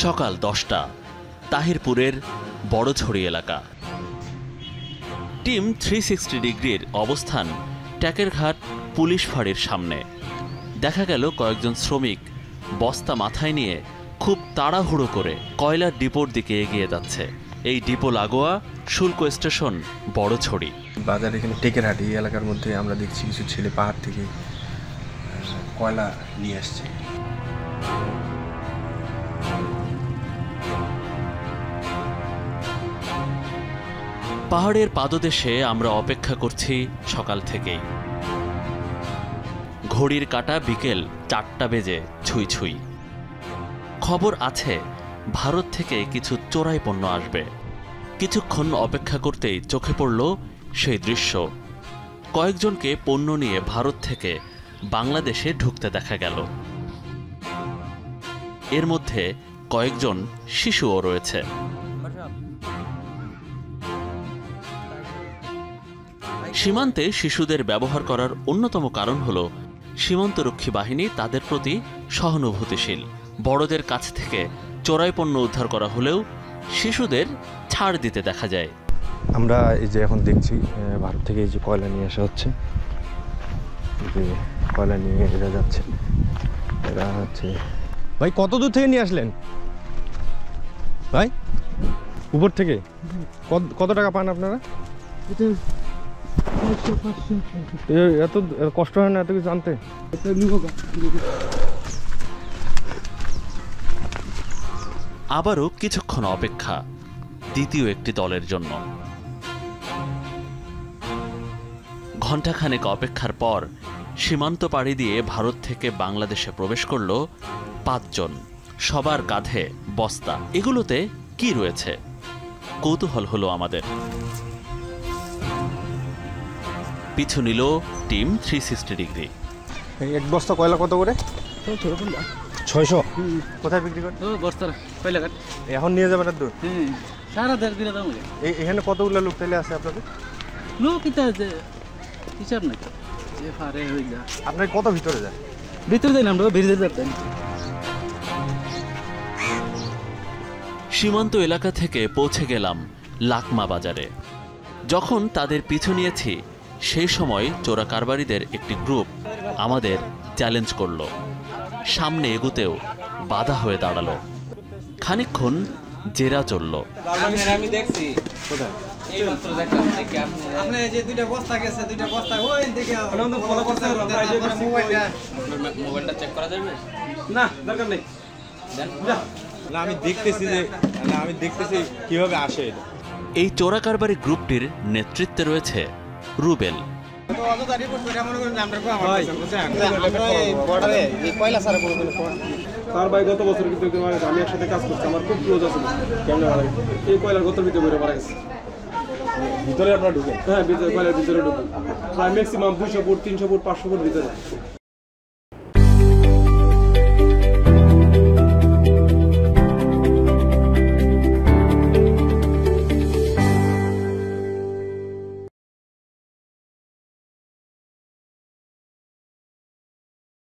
সকাল 10টা, তাহিরপুরের বড়ছড়ি এলাকা। টিম 360 ডিগ্রির অবস্থান ট্যাকেরঘাট পুলিশ ফাঁড়ির সামনে। দেখা গেল কয়েকজন শ্রমিক বস্তা মাথায় নিয়ে খুব তাড়াহুড়ো করে কয়লার ডিপোর দিকে এগিয়ে যাচ্ছে। এই ডিপো লাগোয়া শুল্ক স্টেশন বড়ছড়ি বাজার। এখানে টেকেরহাট এই এলাকার মধ্যে আমরা দেখছি কিছু ছেলে পাহাড় থেকে কয়লা নিয়ে আসছে। পাহাড়ের পাদদেশে আমরা অপেক্ষা করছি সকাল থেকেই। ঘড়ির কাঁটা বিকেল 4টা বেজে ছুঁই ছুঁই। খবর আছে ভারত থেকে কিছু চোরাই পণ্য আসবে। কিছুক্ষণ অপেক্ষা করতেই চোখে পড়ল সেই দৃশ্য। কয়েকজনকে পণ্য নিয়ে ভারত থেকে বাংলাদেশে ঢুকতে দেখা গেল। এর মধ্যে কয়েকজন শিশুও রয়েছে। সীমান্তে শিশুদের ব্যবহার করার অন্যতম কারণ হল সীমান্তরক্ষী বাহিনী তাদের প্রতি সহানুভূতিশীল। বড়দের কাছ থেকে চোরাই পণ্য উদ্ধার করা হলেও শিশুদের ছাড় দিতে দেখা যায়। আমরা এই যে এখন দেখছি ভারত থেকে এই যে কয়লা নিয়ে আসা হচ্ছে, যে কয়লা নিয়ে এরা যাচ্ছে। এরা হচ্ছে ভাই কত দূর থেকে নিয়ে আসলেন ভাই? উপর থেকে কত টাকা পান আপনারা? এত কষ্ট হয় না এত কিছু আনতে? আবারও কিছুক্ষণ অপেক্ষা দ্বিতীয় একটি দলের জন্য। ঘণ্টাখানেক অপেক্ষার পর সীমান্ত পাড়ি দিয়ে ভারত থেকে বাংলাদেশে প্রবেশ করল 5 জন। সবার কাঁধে বস্তা। এগুলোতে কি রয়েছে কৌতূহল হলো আমাদের। পিছু নিল টিম 360 ডিগ্রি। এক বস্তা কয়লা কত করে? 600। কোথায় বিক্রি করেন? এখন নিয়ে যাবেন আর দূর? সারা দেড় দিনে দাম। এখানে কতগুলো লোক তাইলে আছে আপনাদের? লোক হিসাব নাকি আপনার কত ভিতরে যায়? ভিতরে যাই না, আমরা বেরিয়ে যাচ্ছেন। সীমান্ত এলাকা থেকে পৌঁছে গেলাম লাকমা বাজারে। যখন তাদের পিছু নিয়েছি সেই সময় চোরা কারবারিদের একটি গ্রুপ আমাদের চ্যালেঞ্জ করল। সামনে এগুতেও বাধা হয়ে দাঁড়ালো। খানিকক্ষণ জেরা চলল। আমি দেখছি আমি দেখতেছি কিভাবে আসে। এই চোরা কারবারি গ্রুপটির নেতৃত্বে রয়েছে রুবেল। তার ভাই গত বছর কিন্তু আমি একসাথে কাজ করছি, আমার খুব ক্লোজ আছে। এই কয়লার গত ভিতরে মারা গেছে। ভিতরে আপনারা ঢুকেন? হ্যাঁ, কয়লার ভিতরে ঢুকেন। প্রায় ম্যাক্সিমাম 200 ফুট 300 ফুট 500 ফুট ভিতরে।